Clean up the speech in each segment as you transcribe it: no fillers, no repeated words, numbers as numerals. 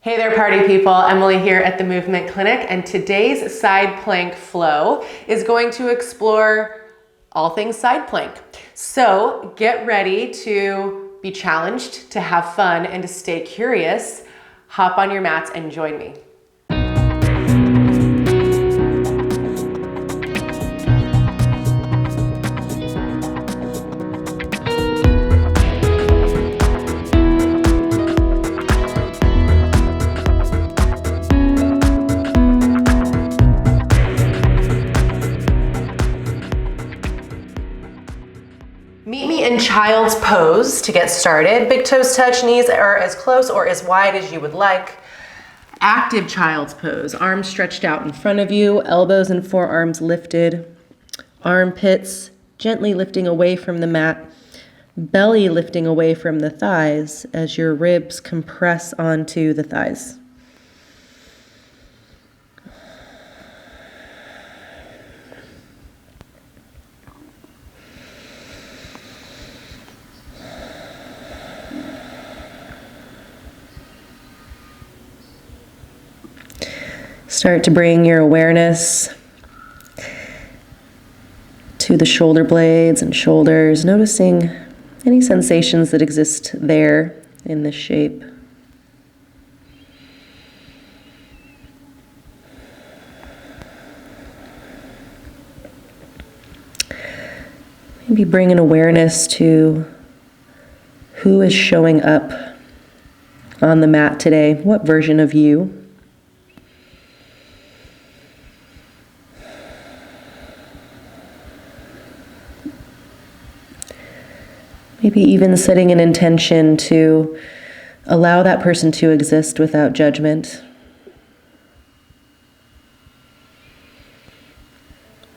Hey there, party people. Emily here at the Movement Clinic, and today's side plank flow is going to explore all things side plank. So get ready to be challenged, to have fun, and to stay curious. Hop on your mats and join me. Meet me in child's pose to get started. Big toes touch, knees are as close or as wide as you would like. Active child's pose, arms stretched out in front of you, elbows and forearms lifted, armpits gently lifting away from the mat, belly lifting away from the thighs as your ribs compress onto the thighs. Start to bring your awareness to the shoulder blades and shoulders, noticing any sensations that exist there in this shape. Maybe bring an awareness to who is showing up on the mat today. What version of you? Maybe even setting an intention to allow that person to exist without judgment.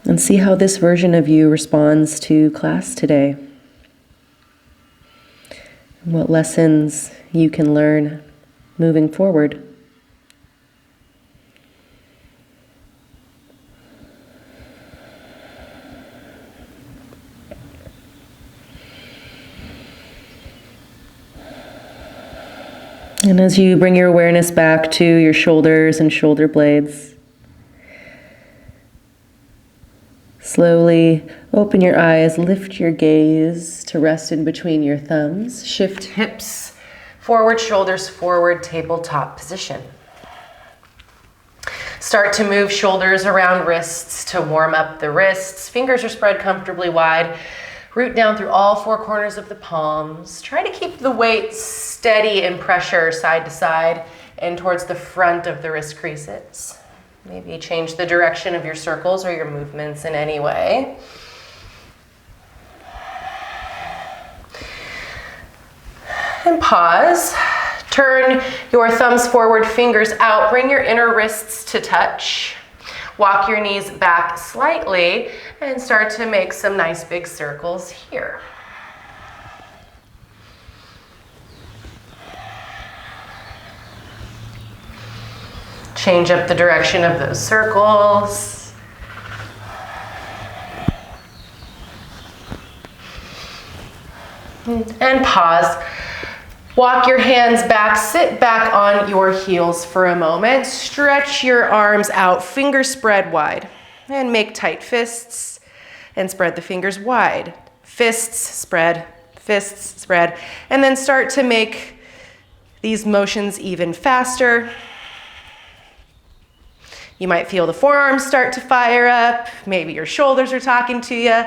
And see how this version of you responds to class today. What lessons you can learn moving forward. And as you bring your awareness back to your shoulders and shoulder blades, slowly open your eyes, lift your gaze to rest in between your thumbs, shift hips forward, shoulders forward, tabletop position. Start to move shoulders around wrists to warm up the wrists. Fingers are spread comfortably wide. Root down through all four corners of the palms. Try to keep the weight steady in pressure side to side and towards the front of the wrist creases. Maybe change the direction of your circles or your movements in any way. And pause. Turn your thumbs forward, fingers out. Bring your inner wrists to touch. Walk your knees back slightly and start to make some nice big circles here. Change up the direction of those circles. And pause. Walk your hands back, sit back on your heels for a moment. Stretch your arms out, fingers spread wide. And make tight fists and spread the fingers wide. Fists spread, and then start to make these motions even faster. You might feel the forearms start to fire up. Maybe your shoulders are talking to you,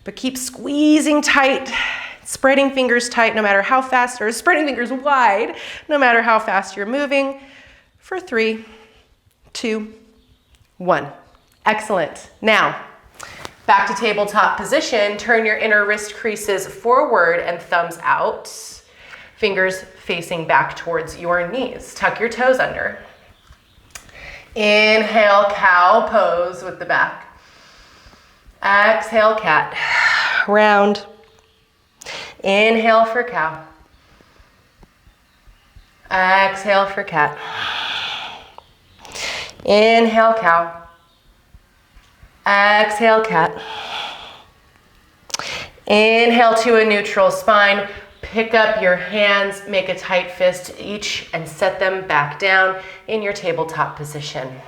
but keep squeezing tight. Spreading fingers tight no matter how fast, or spreading fingers wide no matter how fast you're moving for 3, 2, 1. Excellent. Now, back to tabletop position. Turn your inner wrist creases forward and thumbs out. Fingers facing back towards your knees. Tuck your toes under. Inhale, cow pose with the back. Exhale, cat. Round. Inhale for cow. Exhale for cat. Inhale, cow. Exhale, cat. Inhale to a neutral spine. pick up your hands, make a tight fist each, and set them back down in your tabletop position.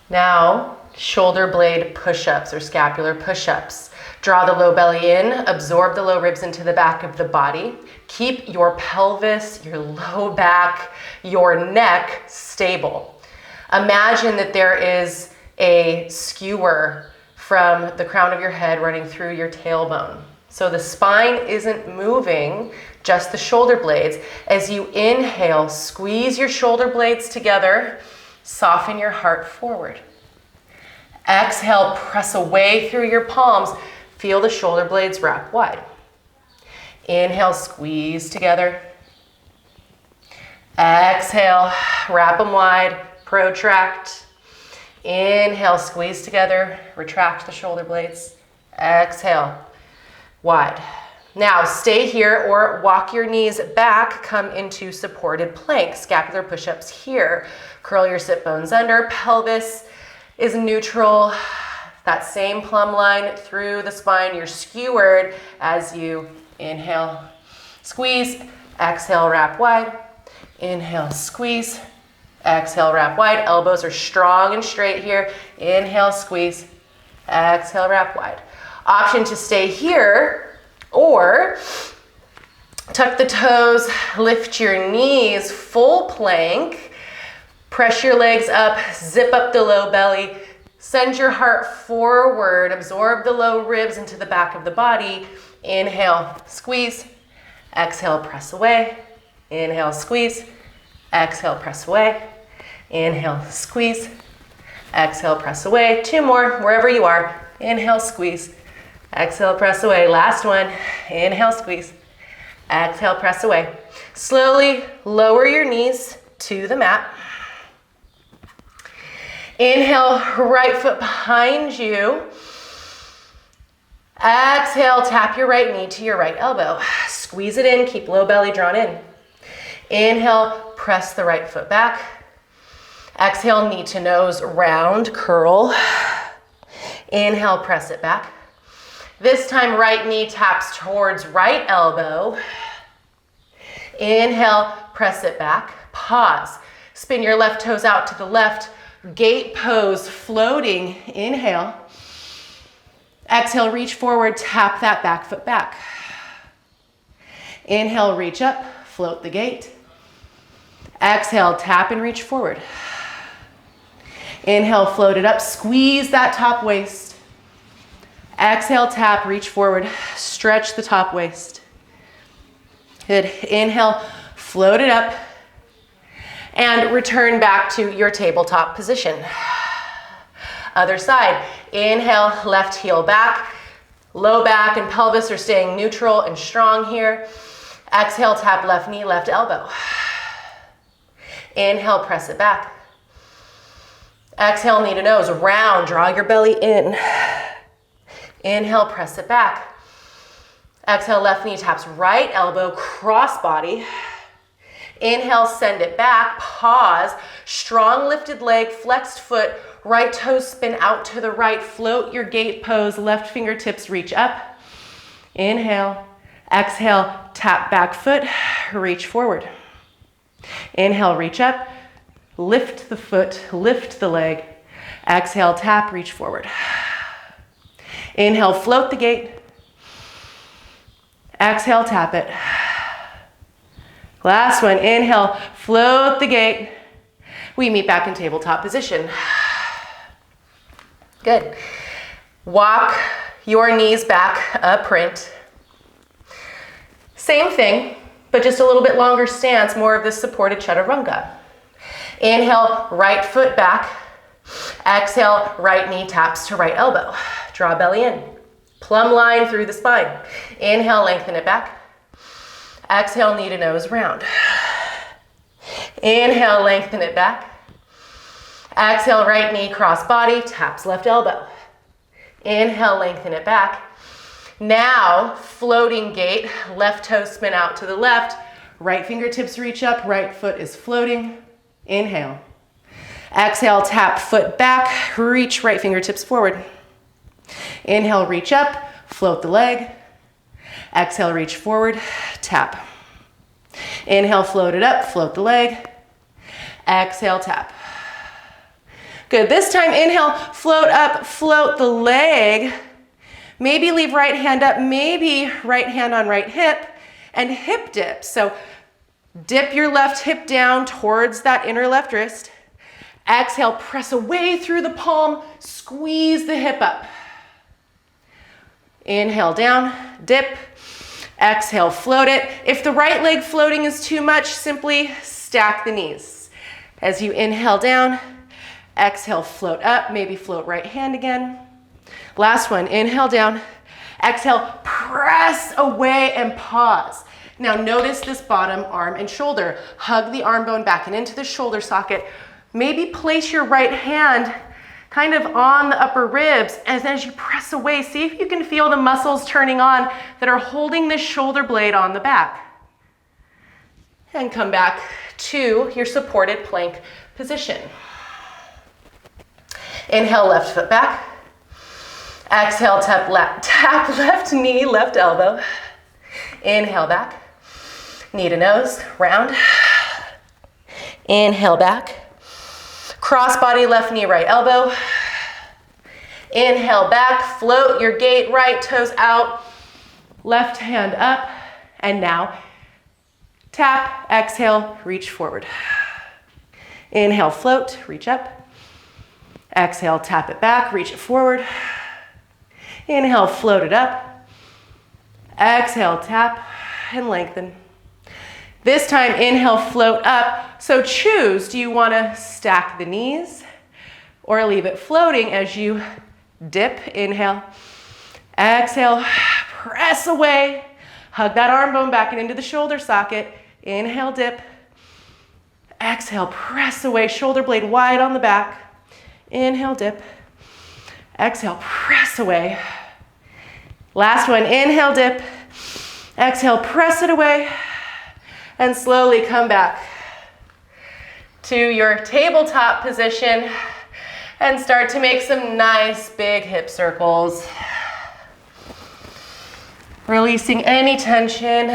Now, shoulder blade push-ups or scapular push-ups. Draw the low belly in, absorb the low ribs into the back of the body. Keep your pelvis, your low back, your neck stable. Imagine that there is a skewer from the crown of your head running through your tailbone. So the spine isn't moving, just the shoulder blades. As you inhale, squeeze your shoulder blades together, soften your heart forward. Exhale, press away through your palms. Feel the shoulder blades wrap wide. Inhale, squeeze together. Exhale, wrap them wide, protract. Inhale, squeeze together, retract the shoulder blades. Exhale, wide. Now stay here or walk your knees back, come into supported plank. Scapular push-ups here. Curl your sit bones under, pelvis is neutral. That same plumb line through the spine, you're skewered as you inhale, squeeze, exhale, wrap wide. Inhale, squeeze, exhale, wrap wide. Elbows are strong and straight here. Inhale, squeeze, exhale, wrap wide. Option to stay here or tuck the toes, lift your knees, full plank. Press your legs up, zip up the low belly. Send your heart forward, absorb the low ribs into the back of the body. Inhale, squeeze. Exhale, press away. Inhale, squeeze. Exhale, press away. Inhale, squeeze. Exhale, press away. Two more, wherever you are. Inhale, squeeze. Exhale, press away. Last one. Inhale, squeeze. Exhale, press away. Slowly lower your knees to the mat. Inhale, right foot behind you. Exhale, tap your right knee to your right elbow. Squeeze it in, keep low belly drawn in. Inhale, press the right foot back. Exhale, knee to nose, round, curl. Inhale, press it back. This time, right knee taps towards right elbow. Inhale, press it back. Pause. Spin your left toes out to the left. Gate pose, floating. Inhale. Exhale, reach forward, tap that back foot back. Inhale, reach up, float the gate. Exhale, tap and reach forward. Inhale, float it up, squeeze that top waist. Exhale, tap, reach forward, stretch the top waist. Good. Inhale, float it up, and return back to your tabletop position. Other side. Inhale, left heel back. Low back and pelvis are staying neutral and strong here. Exhale, tap left knee, left elbow. Inhale, press it back. Exhale, knee to nose, round, draw your belly in. Inhale, press it back. Exhale, left knee taps right elbow, cross body. Inhale, send it back, pause, strong lifted leg, flexed foot, right toes spin out to the right, float your gate pose, left fingertips reach up. Inhale, exhale, tap back foot, reach forward. Inhale, reach up, lift the foot, lift the leg. Exhale, tap, reach forward. Inhale, float the gate. Exhale, tap it. Last one, inhale, float the gate. We meet back in tabletop position. Good. Walk your knees back, a print. Same thing, but just a little bit longer stance, more of this supported chaturanga. Inhale, right foot back. Exhale, right knee taps to right elbow. Draw belly in. Plumb line through the spine. Inhale, lengthen it back. Exhale, knee to nose, round. Inhale, lengthen it back. Exhale, right knee, cross body, taps left elbow. Inhale, lengthen it back. Now, floating gate, left toe spin out to the left, right fingertips reach up, right foot is floating. Inhale. Exhale, tap foot back, reach right fingertips forward. Inhale, reach up, float the leg. Exhale, reach forward, tap. Inhale, float it up, float the leg. Exhale, tap. Good, this time inhale, float up, float the leg. Maybe leave right hand up, maybe right hand on right hip, and hip dip. So dip your left hip down towards that inner left wrist. Exhale, press away through the palm, squeeze the hip up. Inhale down, dip. Exhale, float it. If the right leg floating is too much, simply stack the knees. As you inhale down, exhale, float up, maybe float right hand again. Last one, inhale down, exhale, press away and pause. Now notice this bottom arm and shoulder. Hug the arm bone back and into the shoulder socket. Maybe place your right hand kind of on the upper ribs, and as you press away, see if you can feel the muscles turning on that are holding this shoulder blade on the back. And come back to your supported plank position. Inhale, left foot back. Exhale, tap left knee, left elbow. Inhale back. Knee to nose, round. Inhale back. Cross body, left knee, right elbow. Inhale back, float your gait, right toes out, left hand up, and now tap, exhale, reach forward. Inhale, float, reach up. Exhale, tap it back, reach it forward. Inhale, float it up. Exhale, tap, and lengthen. This time, inhale, float up. So choose, do you want to stack the knees or leave it floating as you dip, inhale, exhale, press away, hug that arm bone back and into the shoulder socket. Inhale, dip, exhale, press away, shoulder blade wide on the back. Inhale, dip, exhale, press away. Last one, inhale, dip, exhale, press it away. And slowly come back to your tabletop position and start to make some nice big hip circles. Releasing any tension.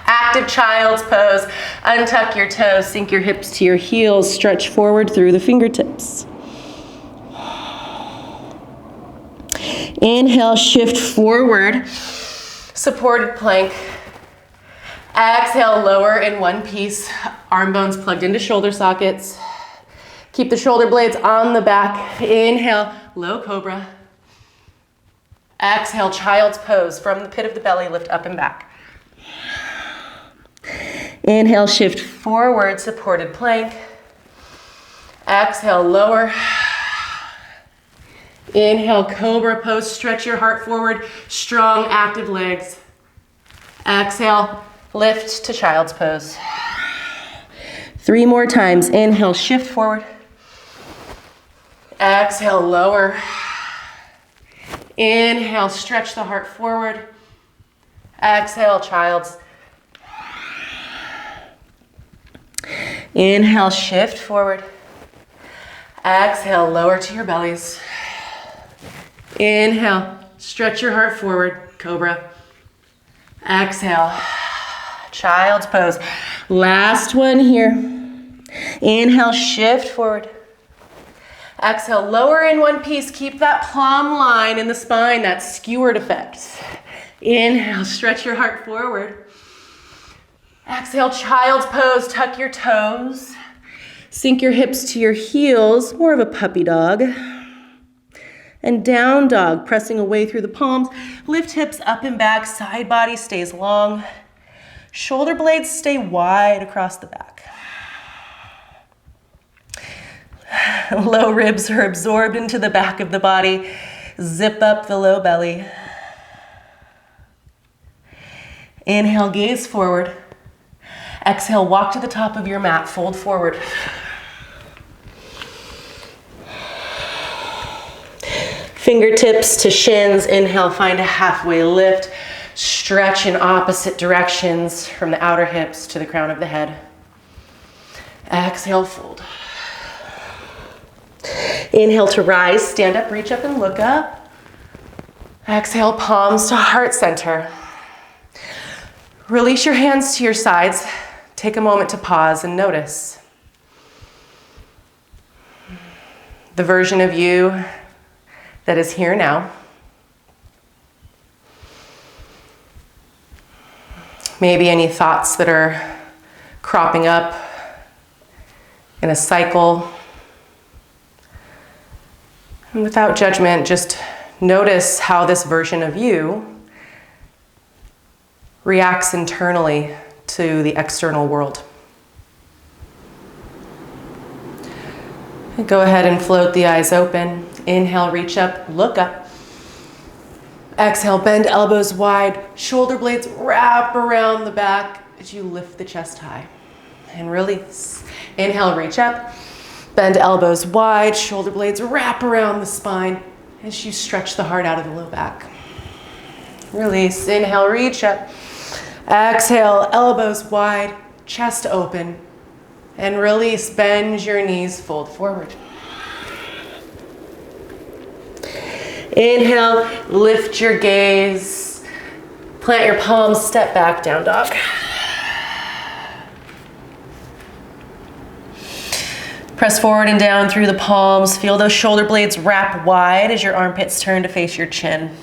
Active child's pose. Untuck your toes, sink your hips to your heels, stretch forward through the fingertips. Inhale, shift forward, supported plank. Exhale, lower in one piece, arm bones plugged into shoulder sockets. Keep the shoulder blades on the back. Inhale, low cobra. Exhale, child's pose. From the pit of the belly, lift up and back. Inhale, shift forward, supported plank. Exhale, lower. Inhale, cobra pose, stretch your heart forward, strong, active legs. Exhale, lift to child's pose. 3 more times. Inhale, shift forward. Exhale, lower. Inhale, stretch the heart forward. Exhale, child's. Inhale, shift forward. Exhale, lower to your bellies. Inhale, stretch your heart forward, cobra. Exhale, child's pose. Last one here. Inhale, shift forward. Exhale, lower in one piece. Keep that plumb line in the spine, that skewered effect. Inhale, stretch your heart forward. Exhale, child's pose. Tuck your toes. Sink your hips to your heels, more of a puppy dog. And down dog, pressing away through the palms. Lift hips up and back, side body stays long. Shoulder blades stay wide across the back. Low ribs are absorbed into the back of the body. Zip up the low belly. Inhale, gaze forward. Exhale, walk to the top of your mat, fold forward. Fingertips to shins. Inhale, find a halfway lift. Stretch in opposite directions from the outer hips to the crown of the head. Exhale, fold. Inhale to rise, stand up, reach up and look up. Exhale, palms to heart center. Release your hands to your sides. Take a moment to pause and notice the version of you that is here now. Maybe any thoughts that are cropping up in a cycle. And without judgment, just notice how this version of you reacts internally to the external world. Go ahead and float the eyes open. Inhale, reach up, look up. Exhale, bend elbows wide, shoulder blades wrap around the back as you lift the chest high. And release. Inhale, reach up, bend elbows wide, shoulder blades wrap around the spine as you stretch the heart out of the low back. Release. Inhale, reach up. Exhale, elbows wide, chest open. And release, bend your knees, fold forward. Inhale, lift your gaze. Plant your palms, step back, down dog. Press forward and down through the palms. Feel those shoulder blades wrap wide as your armpits turn to face your chin.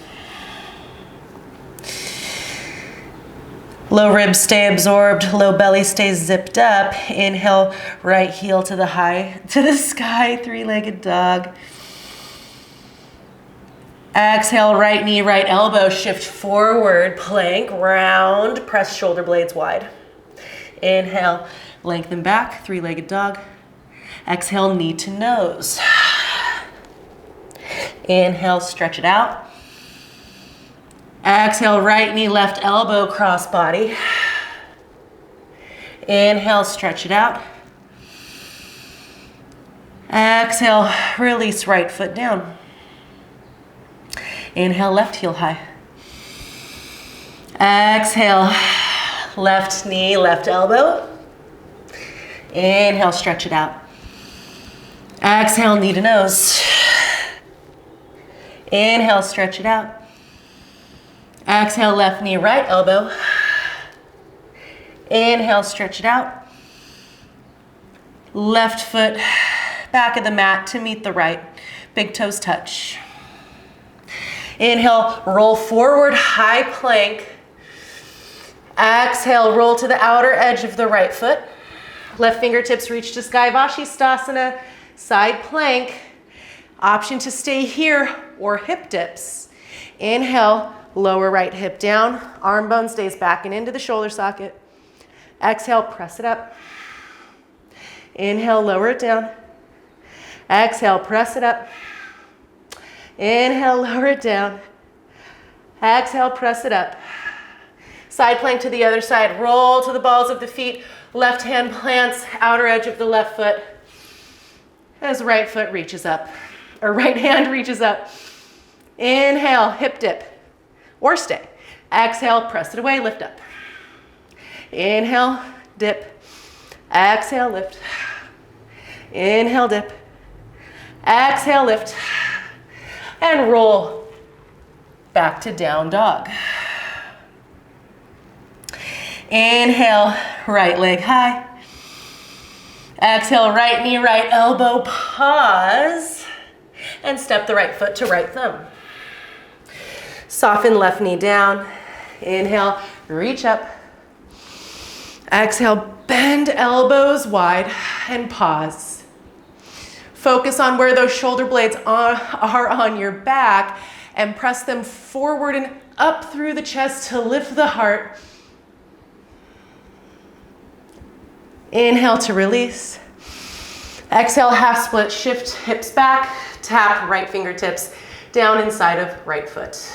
Low ribs stay absorbed, low belly stays zipped up. Inhale, right heel to the sky, three-legged dog. Exhale, right knee, right elbow, shift forward, plank, round, press shoulder blades wide. Inhale, lengthen back, three-legged dog. Exhale, knee to nose. Inhale, stretch it out. Exhale, right knee, left elbow, cross body. Inhale, stretch it out. Exhale, release right foot down. Inhale, left heel high. Exhale, left knee, left elbow. Inhale, stretch it out. Exhale, knee to nose. Inhale, stretch it out. Exhale, left knee, right elbow. Inhale, stretch it out. Left foot back of the mat to meet the right. Big toes touch. Inhale, roll forward, high plank. Exhale, roll to the outer edge of the right foot. Left fingertips reach to Sky Vashisthasana, side plank. Option to stay here or hip dips. Inhale, lower right hip down, arm bone stays back and into the shoulder socket. Exhale, press it up. Inhale, lower it down. Exhale, press it up. Inhale, lower it down. Exhale, press it up. Side plank to the other side. Roll to the balls of the feet. Left hand plants outer edge of the left foot as right foot reaches up, or right hand reaches up. Inhale, hip dip, or stay. Exhale, press it away, lift up. Inhale, dip. Exhale, lift. Inhale, dip. Exhale, lift. And roll back to down dog. Inhale, right leg high. Exhale, right knee, right elbow, pause. And step the right foot to right thumb. Soften left knee down. Inhale, reach up. Exhale, bend elbows wide and pause. Focus on where those shoulder blades are on your back and press them forward and up through the chest to lift the heart. Inhale to release. Exhale, half split, shift hips back, tap right fingertips down inside of right foot.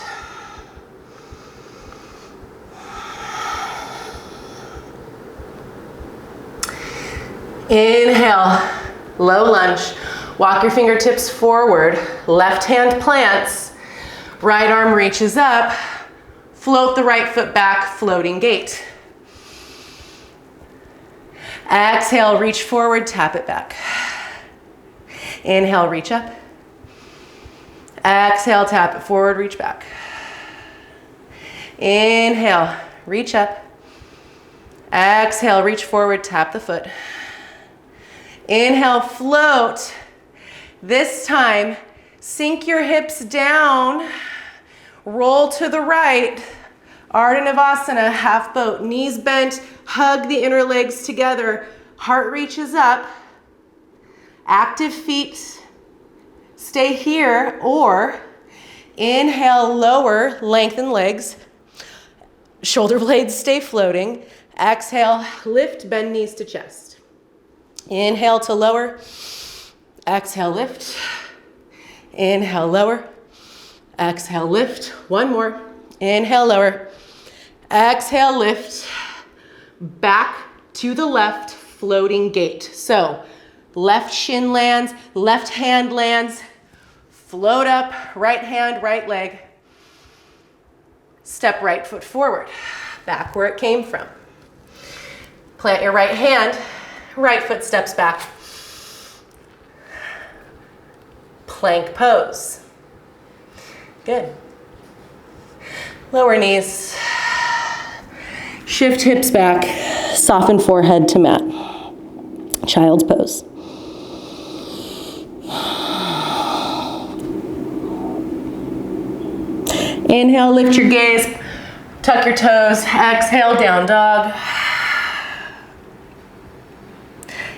Inhale, low lunge. Walk your fingertips forward. Left hand plants. Right arm reaches up. Float the right foot back, floating gait. Exhale, reach forward, tap it back. Inhale, reach up. Exhale, tap it forward, reach back. Inhale, reach up. Exhale, reach forward, tap the foot. Inhale, float. This time, sink your hips down, roll to the right. Ardha Navasana, half boat, knees bent, hug the inner legs together, heart reaches up, active feet, stay here, or inhale, lower, lengthen legs, shoulder blades stay floating. Exhale, lift, bend knees to chest. Inhale to lower, exhale, lift. Inhale, lower, exhale, lift. One more, inhale, lower. Exhale, lift, back to the left, floating gate. So left shin lands, left hand lands, float up, right hand, right leg. Step right foot forward, back where it came from. Plant your right hand, right foot steps back. Plank pose. Good. Lower knees. Shift hips back, soften forehead to mat. Child's pose. Inhale, lift your gaze, tuck your toes, exhale, down dog.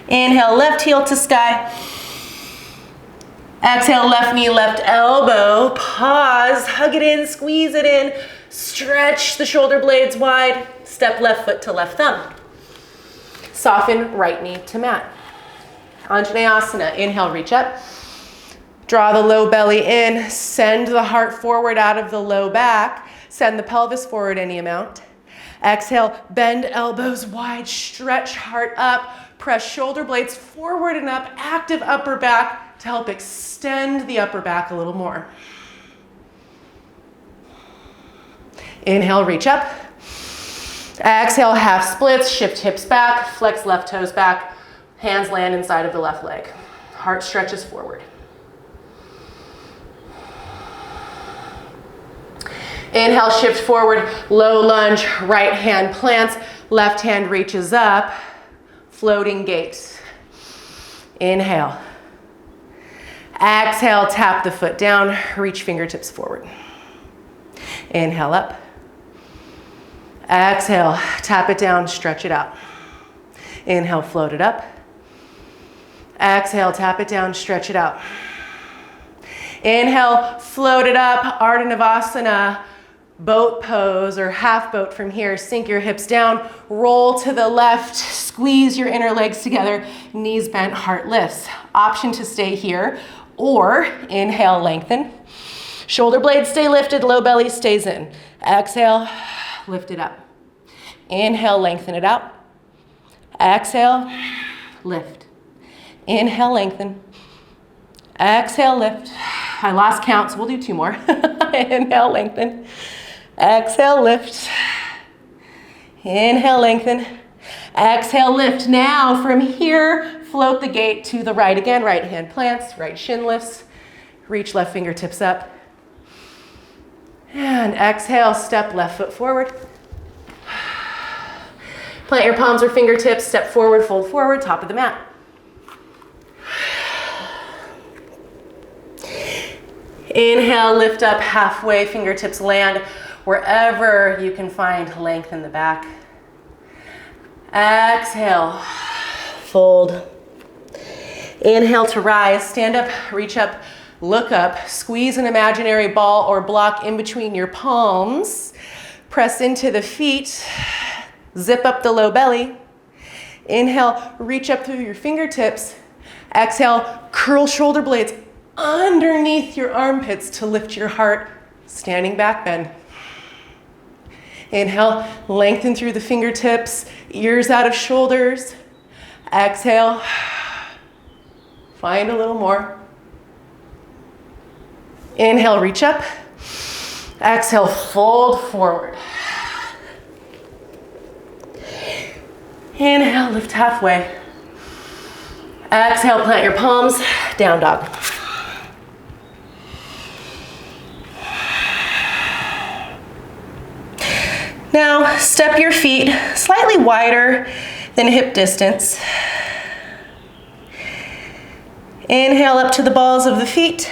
Inhale, left heel to sky. Exhale, left knee, left elbow. Pause, hug it in, squeeze it in. Stretch the shoulder blades wide. Step left foot to left thumb. Soften right knee to mat. Anjaneyasana, inhale, reach up. Draw the low belly in. Send the heart forward out of the low back. Send the pelvis forward any amount. Exhale, bend elbows wide. Stretch heart up. Press shoulder blades forward and up. Active upper back to help extend the upper back a little more. Inhale, reach up. Exhale, half splits, shift hips back, flex left toes back, hands land inside of the left leg. Heart stretches forward. Inhale, shift forward, low lunge, right hand plants, left hand reaches up, floating gate. Inhale. Exhale, tap the foot down, reach fingertips forward. Inhale up. Exhale, tap it down, stretch it out. Inhale, float it up. Exhale, tap it down, stretch it out. Inhale, float it up, Ardha Navasana, boat pose or half boat from here. Sink your hips down, roll to the left, squeeze your inner legs together, knees bent, heart lifts. Option to stay here, or inhale, lengthen. Shoulder blades stay lifted, low belly stays in. Exhale, lift it up. Inhale, lengthen it out. Exhale, lift. Inhale, lengthen. Exhale, lift. I lost count, so we'll do two more. Inhale, lengthen. Exhale, lift. Inhale, lengthen. Exhale, lift. Now from here, float the gate to the right again. Right hand plants, right shin lifts. Reach left fingertips up. And exhale, step left foot forward. Plant your palms or fingertips, step forward, fold forward, top of the mat. Inhale, lift up halfway, fingertips land wherever you can find length in the back. Exhale, fold. Inhale to rise, stand up, reach up, look up, squeeze an imaginary ball or block in between your palms. Press into the feet, zip up the low belly. Inhale, reach up through your fingertips. Exhale, curl shoulder blades underneath your armpits to lift your heart, standing back bend. Inhale, lengthen through the fingertips, ears out of shoulders. Exhale, find a little more. Inhale, reach up. Exhale, fold forward. Inhale, lift halfway. Exhale, plant your palms, down dog. Now, step your feet slightly wider than hip distance. Inhale up to the balls of the feet.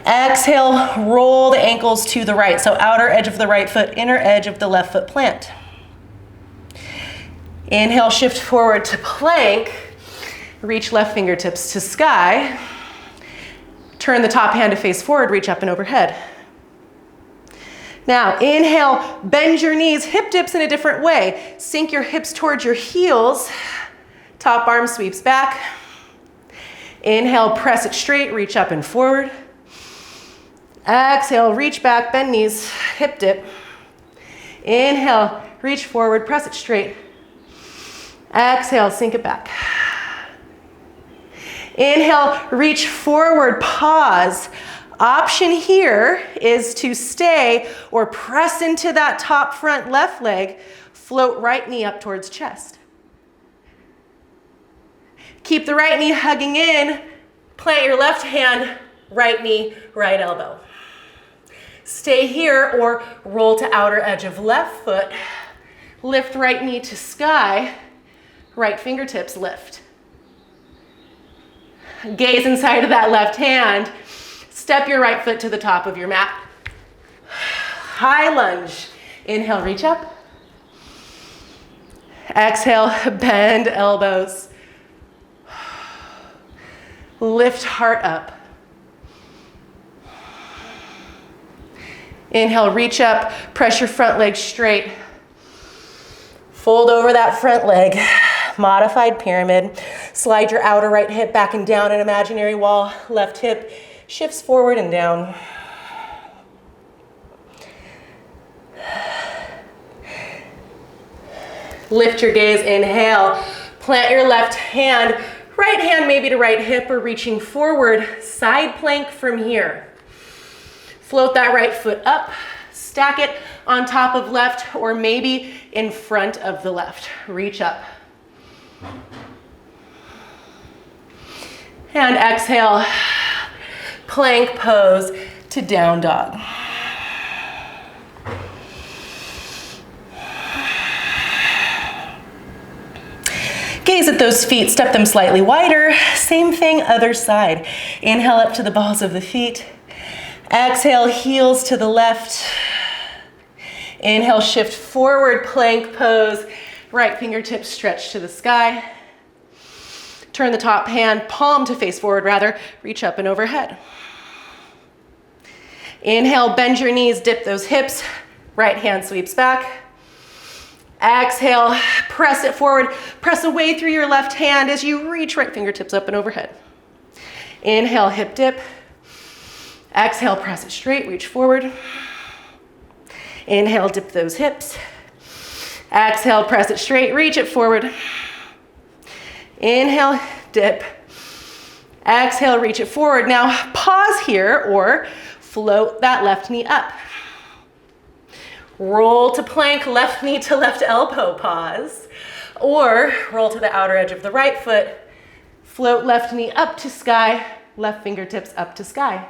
Exhale, roll the ankles to the right. So outer edge of the right foot, inner edge of the left foot plant. Inhale, shift forward to plank. Reach left fingertips to sky. Turn the top hand to face forward, reach up and overhead. Now, inhale, bend your knees, hip dips in a different way. Sink your hips towards your heels. Top arm sweeps back. Inhale, press it straight, reach up and forward. Exhale, reach back, bend knees, hip dip. Inhale, reach forward, press it straight. Exhale, sink it back. Inhale, reach forward, pause. Option here is to stay or press into that top front left leg, float right knee up towards chest. Keep the right knee hugging in, plant your left hand, right knee, right elbow. Stay here or roll to outer edge of left foot, lift right knee to sky, right fingertips lift. Gaze inside of that left hand. Step your right foot to the top of your mat. High lunge. Inhale, reach up. Exhale, bend elbows. Lift heart up. Inhale, reach up. Press your front leg straight. Fold over that front leg. Modified pyramid. Slide your outer right hip back and down an imaginary wall. Left hip shifts forward and down. Lift your gaze, inhale. Plant your left hand, right hand maybe to right hip or reaching forward. Side plank from here. Float that right foot up. Stack it on top of left or maybe in front of the left. Reach up. And exhale. Plank pose to down dog. Gaze at those feet, step them slightly wider. Same thing, other side. Inhale up to the balls of the feet. Exhale, heels to the left. Inhale, shift forward, plank pose. Right fingertips stretch to the sky. Turn the top hand, palm to face forward rather. Reach up and overhead. Inhale, bend your knees, dip those hips. Right hand sweeps back. Exhale, press it forward. Press away through your left hand as you reach right fingertips up and overhead. Inhale, hip dip. Exhale, press it straight, reach forward. Inhale, dip those hips. Exhale, press it straight, reach it forward. Inhale, dip. Exhale, reach it forward. Now pause here or float that left knee up. Roll to plank, left knee to left elbow, pause. Or roll to the outer edge of the right foot. Float left knee up to sky, left fingertips up to sky.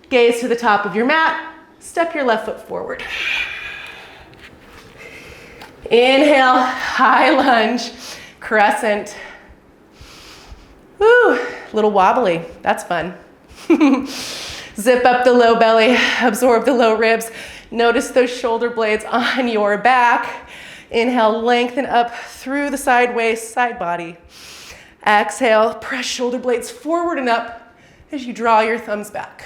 Gaze to the top of your mat, step your left foot forward. Inhale, high lunge, crescent. Woo, little wobbly, that's fun. Zip up the low belly, absorb the low ribs. Notice those shoulder blades on your back. Inhale, lengthen up through the side waist, side body. Exhale, press shoulder blades forward and up as you draw your thumbs back.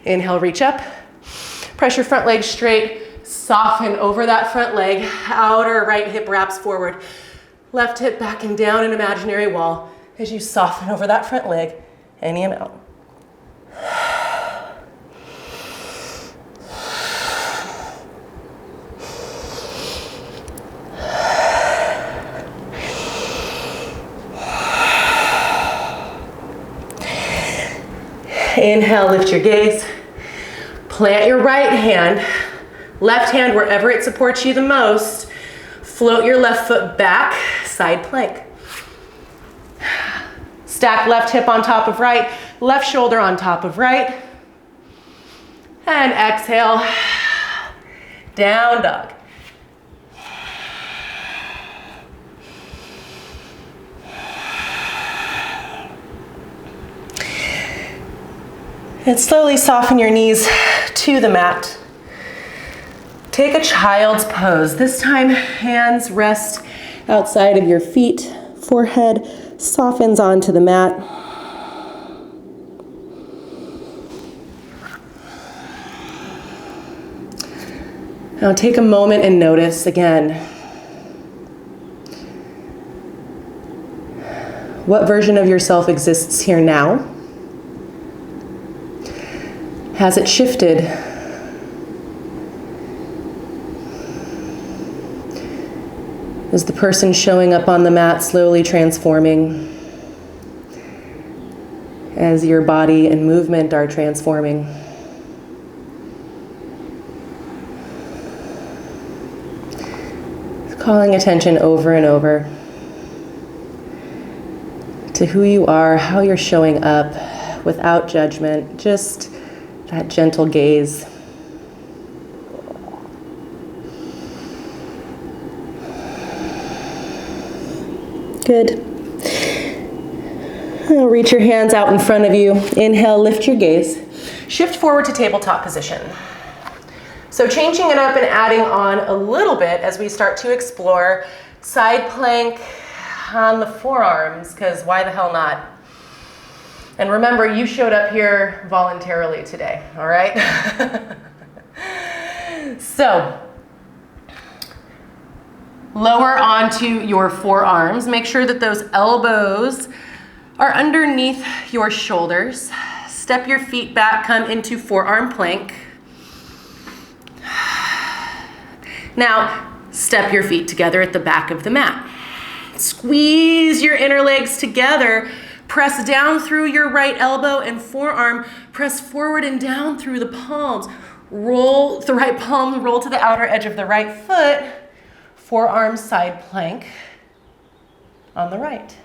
Inhale, reach up. Press your front leg straight. Soften over that front leg. Outer right hip wraps forward. Left hip back and down an imaginary wall as you soften over that front leg any amount. Inhale, lift your gaze. Plant your right hand, left hand wherever it supports you the most. Float your left foot back, side plank. Stack left hip on top of right, left shoulder on top of right. And exhale, down dog. And slowly soften your knees to the mat. Take a child's pose. This time, hands rest outside of your feet. Forehead softens onto the mat. Now take a moment and notice again. What version of yourself exists here now? Has it shifted? Is the person showing up on the mat slowly transforming as your body and movement are transforming? Calling attention over and over to who you are, how you're showing up without judgment, just that gentle gaze. Good. Now reach your hands out in front of you. Inhale, lift your gaze. Shift forward to tabletop position. So changing it up and adding on a little bit as we start to explore side plank on the forearms, because why the hell not? And remember, you showed up here voluntarily today, all right? So, lower onto your forearms. Make sure that those elbows are underneath your shoulders. Step your feet back, come into forearm plank. Now, step your feet together at the back of the mat. Squeeze your inner legs together. Press down through your right elbow and forearm. Press forward and down through the palms. Roll the right palm, roll to the outer edge of the right foot. Forearm side plank on the right.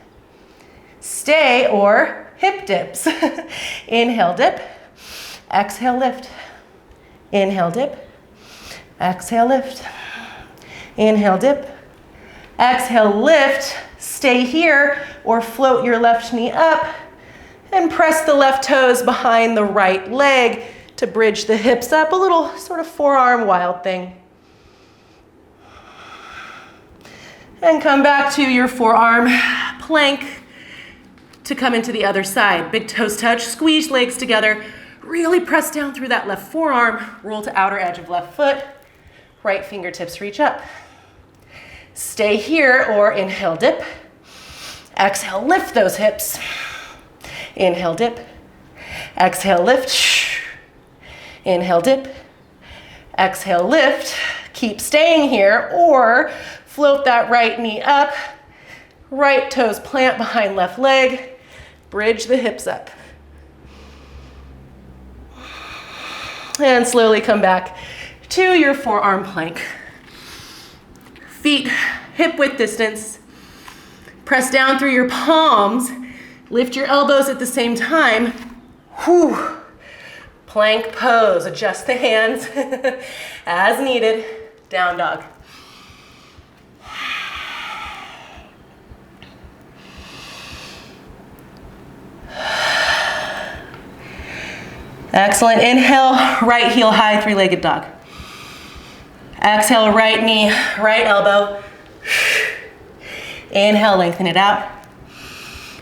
Stay or hip dips. Inhale, dip. Exhale, lift. Inhale, dip. Exhale, lift. Inhale, dip. Exhale, lift. Stay here or float your left knee up and press the left toes behind the right leg to bridge the hips up. A little sort of forearm wild thing. And come back to your forearm plank to come into the other side. Big toes touch, squeeze legs together. Really press down through that left forearm. Roll to outer edge of left foot. Right fingertips reach up. Stay here or inhale, dip. Exhale, lift those hips. Inhale, dip. Exhale, lift. Inhale, dip. Exhale, lift. Keep staying here or float that right knee up. Right toes plant behind left leg. Bridge the hips up. And slowly come back to your forearm plank. Feet hip width distance. Press down through your palms. Lift your elbows at the same time. Whew. Plank pose. Adjust the hands as needed. Down dog. Excellent. Inhale, right heel high, three-legged dog. Exhale, right knee, right elbow. Inhale, lengthen it out.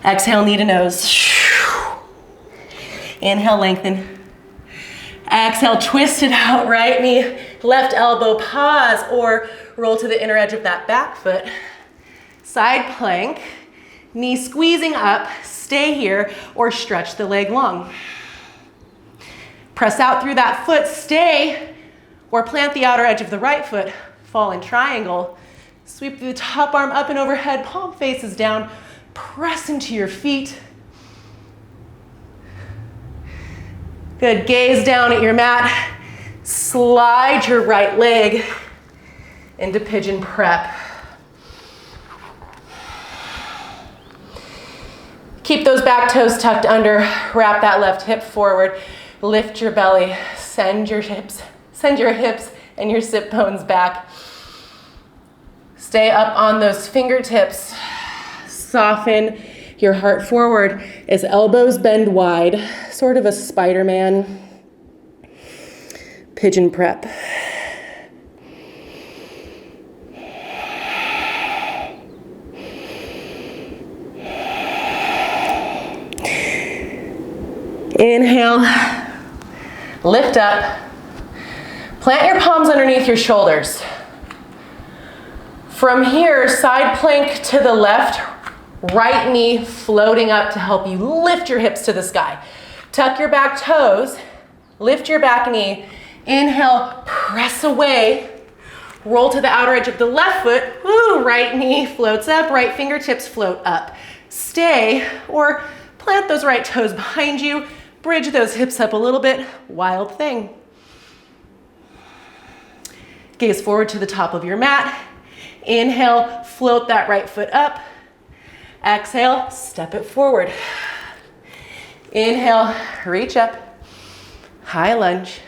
Exhale, knee to nose. Inhale, lengthen. Exhale, twist it out, right knee, left elbow, pause, or roll to the inner edge of that back foot. Side plank, knee squeezing up, stay here, or stretch the leg long. Press out through that foot, stay, or plant the outer edge of the right foot, fall in triangle. Sweep the top arm up and overhead, palm faces down, press into your feet. Good, gaze down at your mat. Slide your right leg into pigeon prep. Keep those back toes tucked under. Wrap that left hip forward. Lift your belly. Send your hips and your sit bones back. Stay up on those fingertips. Soften your heart forward as elbows bend wide, sort of a Spider-Man pigeon prep. Inhale, lift up, plant your palms underneath your shoulders. From here, side plank to the left, right knee floating up to help you lift your hips to the sky. Tuck your back toes, lift your back knee. Inhale, press away, roll to the outer edge of the left foot. Woo, right knee floats up, right fingertips float up. Stay or plant those right toes behind you. Bridge those hips up a little bit. Wild thing. Gaze forward to the top of your mat. Inhale, float that right foot up. Exhale, step it forward. Inhale, reach up. High lunge.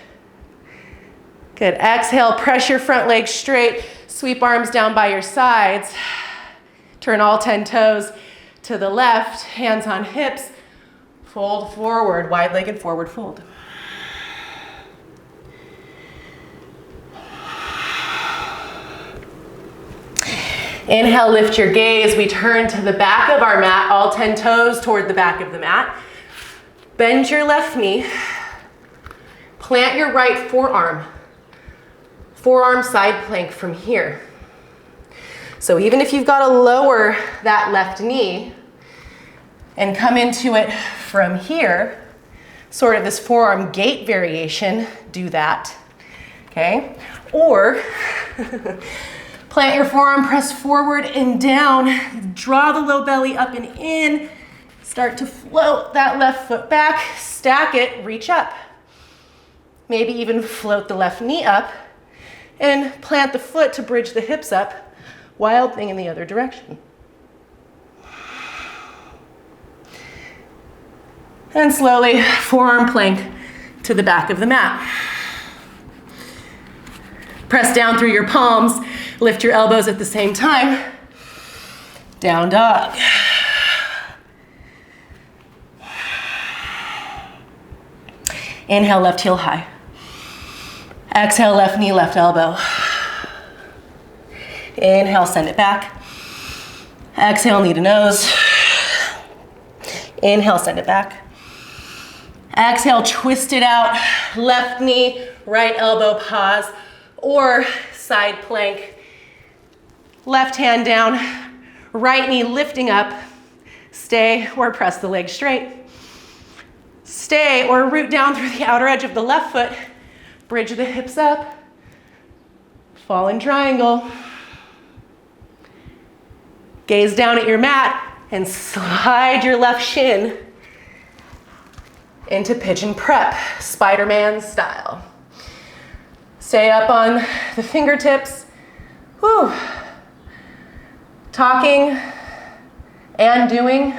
Good. Exhale, press your front leg straight. Sweep arms down by your sides. Turn all 10 toes to the left, hands on hips. Fold forward, wide-legged forward fold. Inhale, lift your gaze. We turn to the back of our mat, all 10 toes toward the back of the mat. Bend your left knee. Plant your right forearm. Forearm side plank from here. So even if you've got to lower that left knee and come into it from here, sort of this forearm gate variation, do that, okay? Or plant your forearm, press forward and down, draw the low belly up and in, start to float that left foot back, stack it, reach up. Maybe even float the left knee up and plant the foot to bridge the hips up. Wild thing in the other direction. And slowly, forearm plank to the back of the mat. Press down through your palms, lift your elbows at the same time. Down dog. Inhale, left heel high. Exhale, left knee, left elbow. Inhale, send it back. Exhale, knee to nose. Inhale, send it back. Exhale, twist it out. Left knee, right elbow, pause. Or side plank. Left hand down, right knee lifting up. Stay or press the leg straight. Stay or root down through the outer edge of the left foot. Bridge the hips up. Fall in triangle. Gaze down at your mat and slide your left shin into pigeon prep, Spider-Man style. Stay up on the fingertips. Whew. Talking and doing.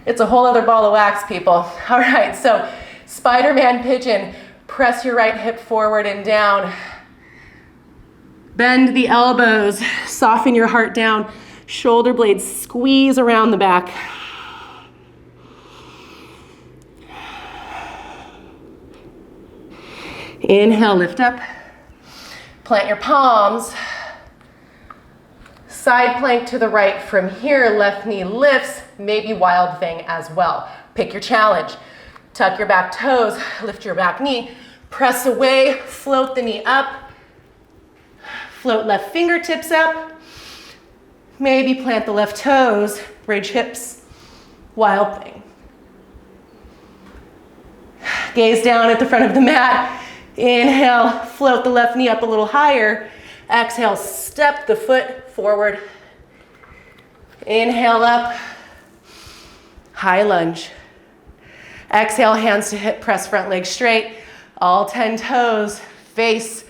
It's a whole other ball of wax, people. All right, so Spider-Man pigeon. Press your right hip forward and down. Bend the elbows, soften your heart down. Shoulder blades squeeze around the back. Inhale, lift up. Plant your palms. Side plank to the right from here. Left knee lifts, maybe wild thing as well. Pick your challenge. Tuck your back toes, lift your back knee. Press away, float the knee up. Float left fingertips up. Maybe plant the left toes, bridge hips. Wild thing. Gaze down at the front of the mat. Inhale, float the left knee up a little higher. Exhale, step the foot forward. Inhale up, high lunge. Exhale, hands to hip, press front leg straight. All 10 toes face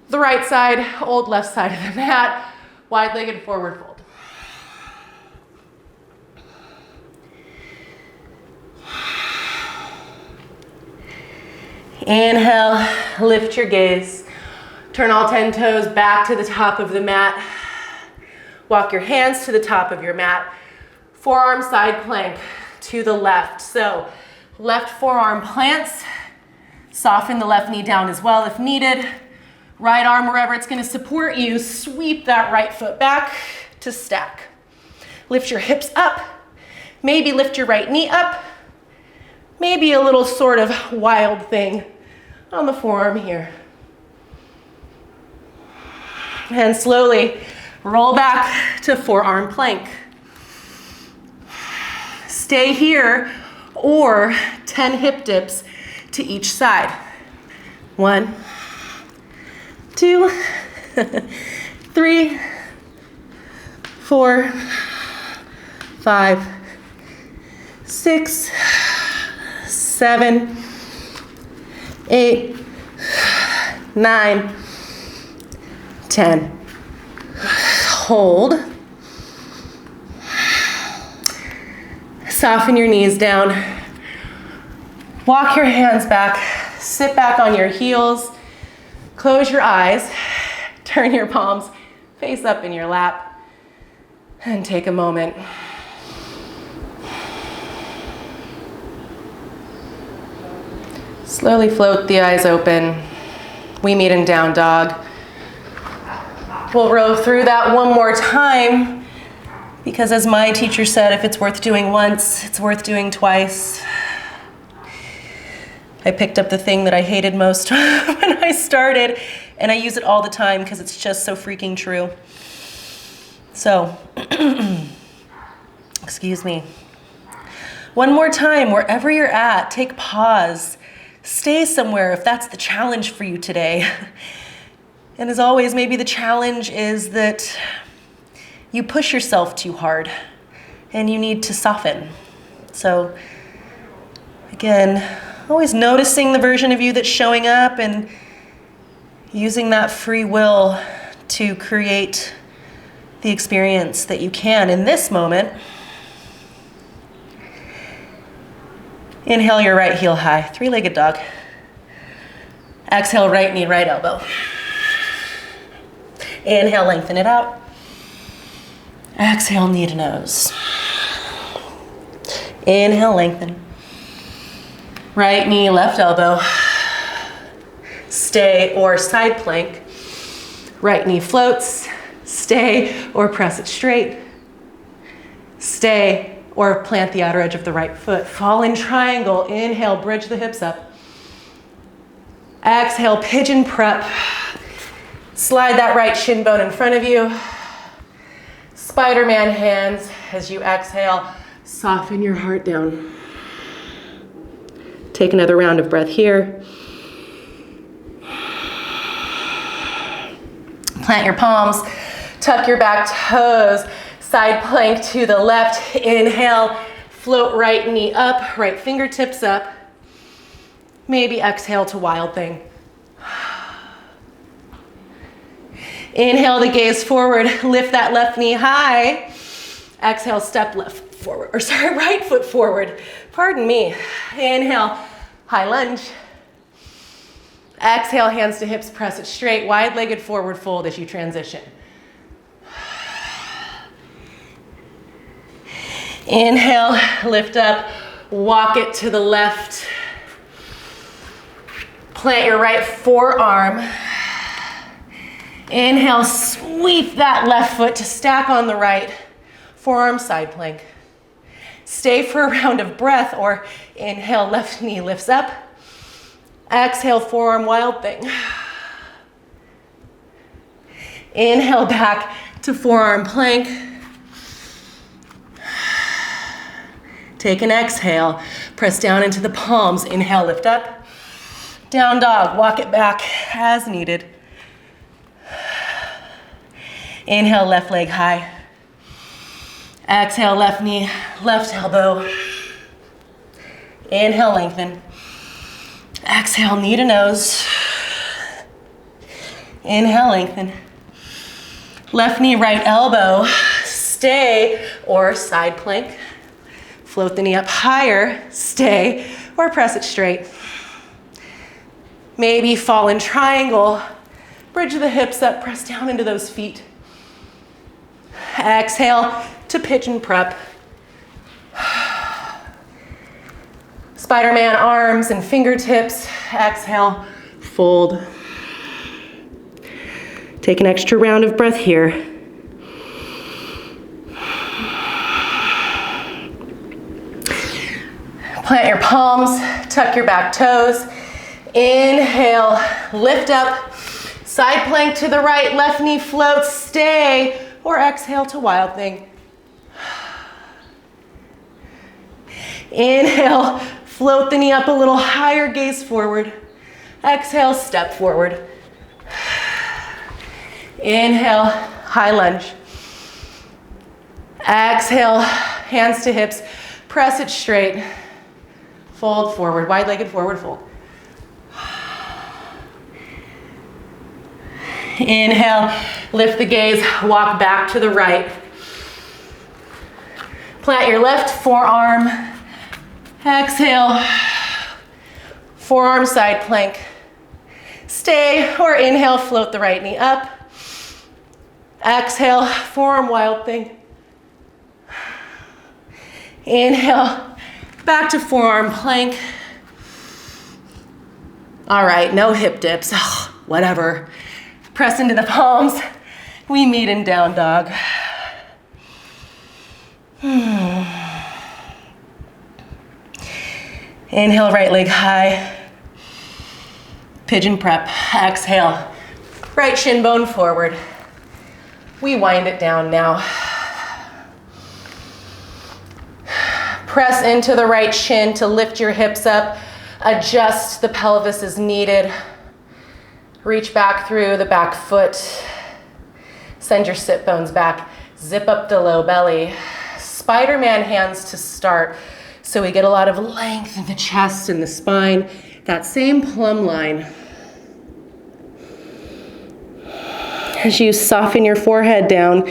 the right side, old left side of the mat. Wide-legged forward fold. Inhale, lift your gaze. Turn all 10 toes back to the top of the mat. Walk your hands to the top of your mat. Forearm side plank to the left. So left forearm plants. Soften the left knee down as well if needed. Right arm wherever it's going to support you. Sweep that right foot back to stack. Lift your hips up. Maybe lift your right knee up. Maybe a little sort of wild thing on the forearm here. And slowly roll back to forearm plank. Stay here or 10 hip dips to each side. 1, 2, 3, 4, 5, 6, 7, 8, 9, 10. Hold. Soften your knees down. Walk your hands back. Sit back on your heels. Close your eyes. Turn your palms face up in your lap. And take a moment. Slowly float the eyes open. We meet in down dog. We'll row through that one more time because as my teacher said, if it's worth doing once, it's worth doing twice. I picked up the thing that I hated most when I started, and I use it all the time because it's just so freaking true. So, excuse me. One more time, wherever you're at, take pause. Stay somewhere if that's the challenge for you today. And as always, maybe the challenge is that you push yourself too hard and you need to soften. So again, always noticing the version of you that's showing up and using that free will to create the experience that you can in this moment. Inhale your right heel high, three-legged dog. Exhale, right knee, right elbow. Inhale, lengthen it out. Exhale, knee to nose. Inhale, lengthen. Right knee, left elbow. Stay or side plank. Right knee floats. Stay or press it straight. Stay or plant the outer edge of the right foot. Fall in triangle. Inhale, bridge the hips up. Exhale, pigeon prep. Slide that right shin bone in front of you. Spider-Man hands as you exhale. Soften your heart down. Take another round of breath here. Plant your palms. Tuck your back toes. Side plank to the left. Inhale, float right knee up, right fingertips up. Maybe exhale to wild thing. Inhale the gaze forward, lift that left knee high. Exhale, step right foot forward. Pardon me. Inhale, high lunge. Exhale, hands to hips, press it straight, wide-legged forward fold as you transition. Inhale, lift up, walk it to the left. Plant your right forearm. Inhale, sweep that left foot to stack on the right. Forearm side plank. Stay for a round of breath or inhale, left knee lifts up. Exhale, forearm wild thing. Inhale back to forearm plank. Take an exhale, press down into the palms. Inhale, lift up. Down dog, walk it back as needed. Inhale, left leg high. Exhale, left knee, left elbow. Inhale, lengthen. Exhale, knee to nose. Inhale, lengthen. Left knee, right elbow. Stay or side plank. Float the knee up higher, stay, or press it straight. Maybe fall in triangle. Bridge the hips up, press down into those feet. Exhale to pigeon prep. Spider-Man arms and fingertips. Exhale, fold. Take an extra round of breath here. Plant your palms, tuck your back toes. Inhale, lift up. Side plank to the right, left knee floats, stay, or exhale to wild thing. Inhale, float the knee up a little higher, gaze forward. Exhale, step forward. Inhale, high lunge. Exhale, hands to hips, press it straight. Fold forward, wide-legged forward fold. Inhale, lift the gaze, walk back to the right. Plant your left forearm. Exhale, forearm side plank. Stay or inhale, float the right knee up. Exhale, forearm wild thing. Inhale, back to forearm plank. All right, no hip dips, whatever. Press into the palms. We meet in down dog. Inhale, right leg high. Pigeon prep. Exhale, right shin bone forward. We wind it down now. Press into the right shin to lift your hips up. Adjust the pelvis as needed. Reach back through the back foot. Send your sit bones back. Zip up the low belly. Spider-Man hands to start. So we get a lot of length in the chest and the spine. That same plumb line. As you soften your forehead down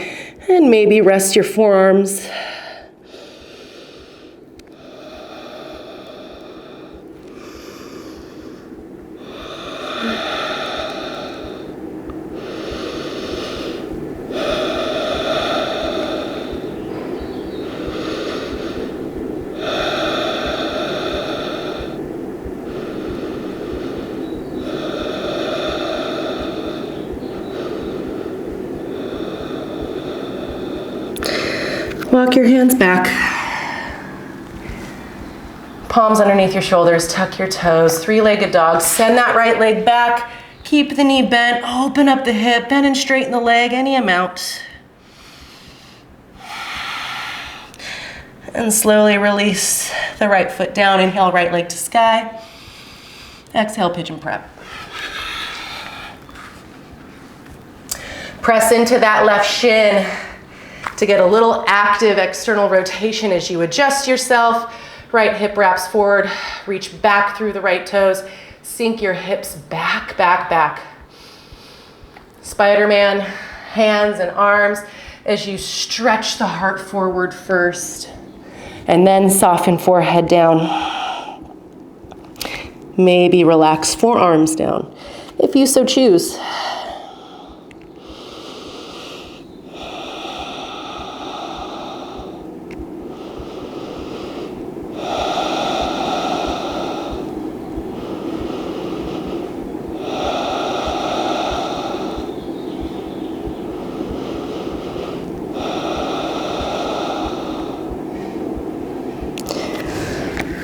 and maybe rest your forearms. Walk your hands back. Palms underneath your shoulders, tuck your toes, three-legged dog. Send that right leg back. Keep the knee bent, open up the hip, bend and straighten the leg, any amount. And slowly release the right foot down. Inhale, right leg to sky. Exhale, pigeon prep. Press into that left shin to get a little active external rotation as you adjust yourself. Right hip wraps forward, reach back through the right toes, sink your hips back, back, back. Spider-Man, hands and arms as you stretch the heart forward first, and then soften forehead down. Maybe relax forearms down, if you so choose.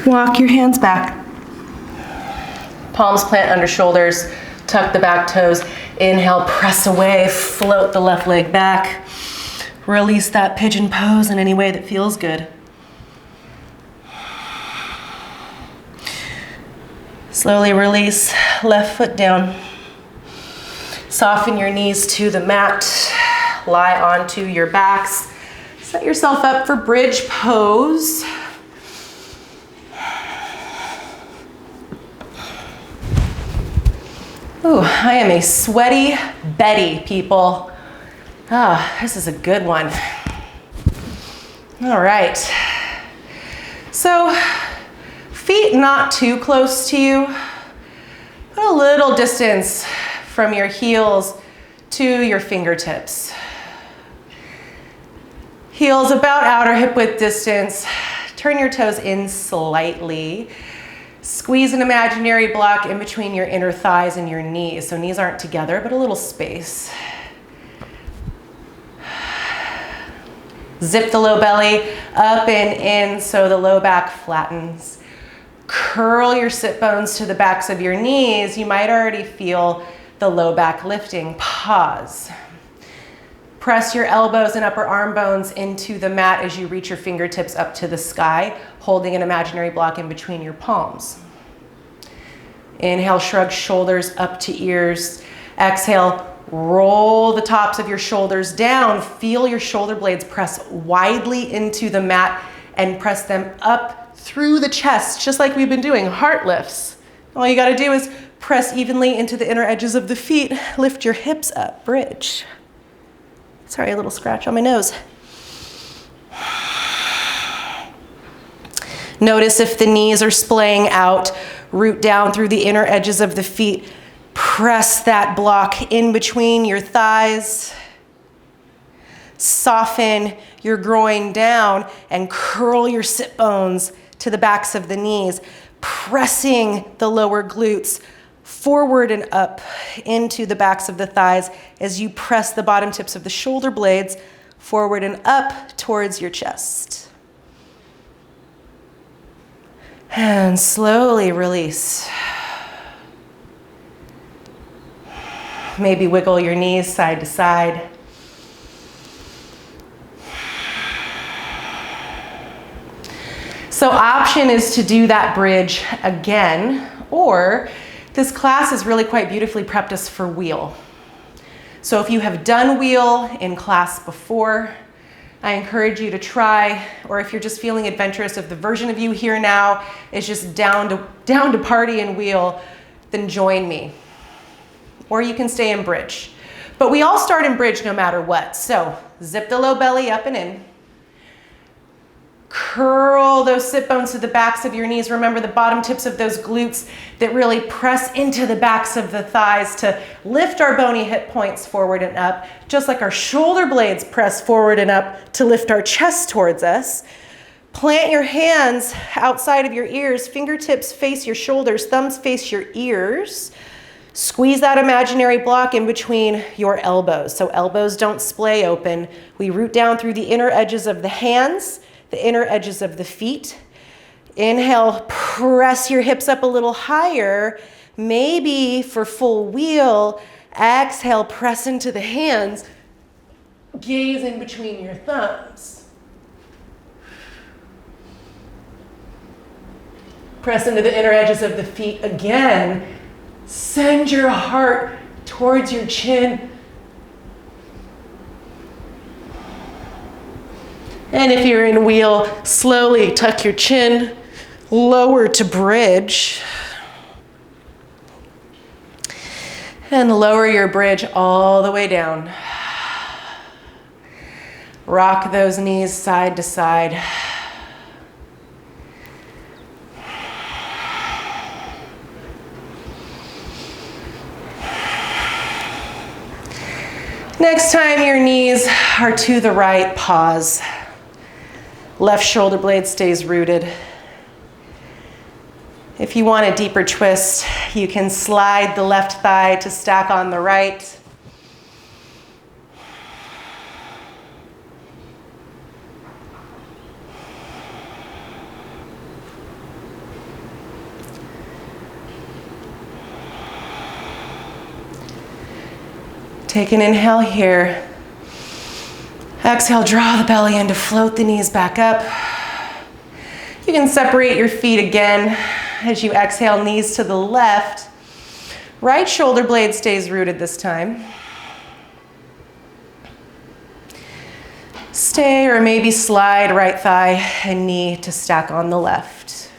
Walk your hands back. Palms plant under shoulders, tuck the back toes. Inhale, press away, float the left leg back. Release that pigeon pose in any way that feels good. Slowly release, left foot down. Soften your knees to the mat. Lie onto your backs. Set yourself up for bridge pose. Ooh, I am a sweaty Betty, people. Ah, this is a good one. All right. So, feet not too close to you, but a a little distance from your heels to your fingertips. Heels about outer hip width distance. Turn your toes in slightly. Squeeze an imaginary block in between your inner thighs and your knees. So knees aren't together, but a little space. Zip the low belly up and in so the low back flattens. Curl your sit bones to the backs of your knees. You might already feel the low back lifting. Pause. Press your elbows and upper arm bones into the mat as you reach your fingertips up to the sky, holding an imaginary block in between your palms. Inhale, shrug shoulders up to ears. Exhale, roll the tops of your shoulders down. Feel your shoulder blades press widely into the mat and press them up through the chest, just like we've been doing, heart lifts. All you gotta do is press evenly into the inner edges of the feet. Lift your hips up, bridge. Sorry, a little scratch on my nose. Notice if the knees are splaying out, root down through the inner edges of the feet. Press that block in between your thighs. Soften your groin down and curl your sit bones to the backs of the knees, pressing the lower glutes forward and up into the backs of the thighs as you press the bottom tips of the shoulder blades forward and up towards your chest. And slowly release. Maybe wiggle your knees side to side. So option is to do that bridge again, or this class has really quite beautifully prepped us for wheel. So if you have done wheel in class before, I encourage you to try, or if you're just feeling adventurous, if the version of you here now is just down to party and wheel, then join me. Or you can stay in bridge. But we all start in bridge no matter what. So zip the low belly up and in. Curl those sit bones to the backs of your knees. Remember the bottom tips of those glutes that really press into the backs of the thighs to lift our bony hip points forward and up, just like our shoulder blades press forward and up to lift our chest towards us. Plant your hands outside of your ears, fingertips face your shoulders, thumbs face your ears. Squeeze that imaginary block in between your elbows. So elbows don't splay open. We root down through the inner edges of the hands, the inner edges of the feet. Inhale, press your hips up a little higher. Maybe for full wheel, exhale, press into the hands. Gaze in between your thumbs. Press into the inner edges of the feet again. Send your heart towards your chin. And if you're in wheel, slowly tuck your chin, lower to bridge. And lower your bridge all the way down. Rock those knees side to side. Next time your knees are to the right, pause. Left shoulder blade stays rooted. If you want a deeper twist, you can slide the left thigh to stack on the right. Take an inhale here. Exhale, draw the belly in to float the knees back up. You can separate your feet again as you exhale, knees to the left. Right shoulder blade stays rooted this time. Stay or maybe slide right thigh and knee to stack on the left.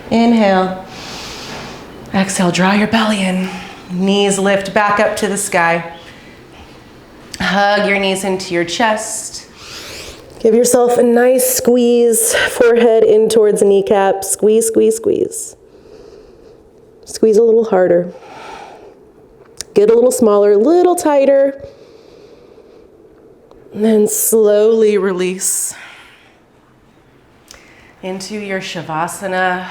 Inhale. Exhale, draw your belly in. Knees lift back up to the sky. Hug your knees into your chest. Give yourself a nice squeeze, forehead in towards the kneecap. Squeeze, squeeze, squeeze. Squeeze a little harder. Get a little smaller, a little tighter. And then slowly release into your Shavasana.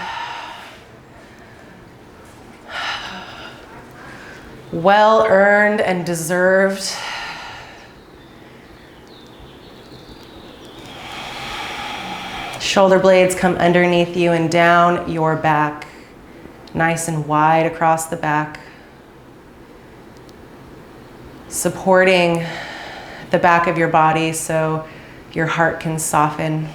Well earned and deserved. Shoulder blades come underneath you and down your back, nice and wide across the back, supporting the back of your body so your heart can soften.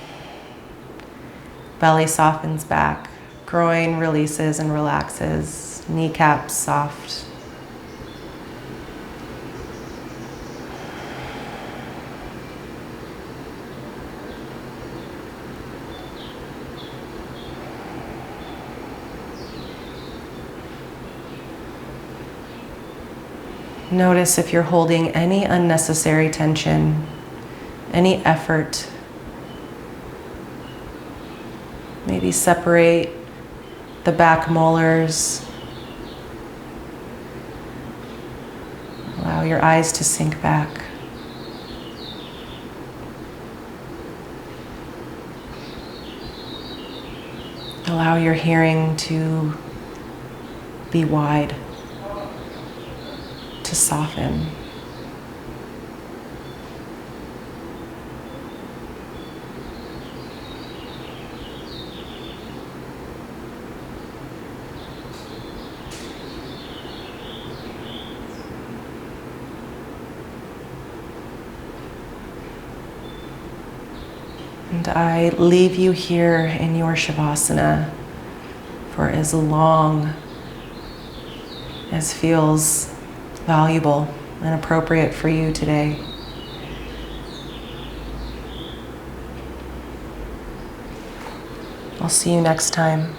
Belly softens back, groin releases and relaxes, kneecaps soft. Notice if you're holding any unnecessary tension, any effort. Maybe separate the back molars. Allow your eyes to sink back. Allow your hearing to be wide, to soften. And I leave you here in your Shavasana for as long as feels valuable and appropriate for you today. I'll see you next time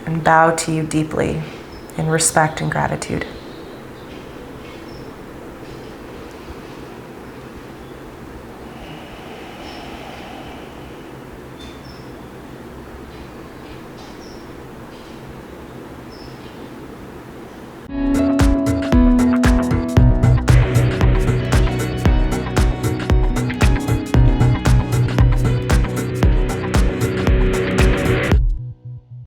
and bow to you deeply in respect and gratitude.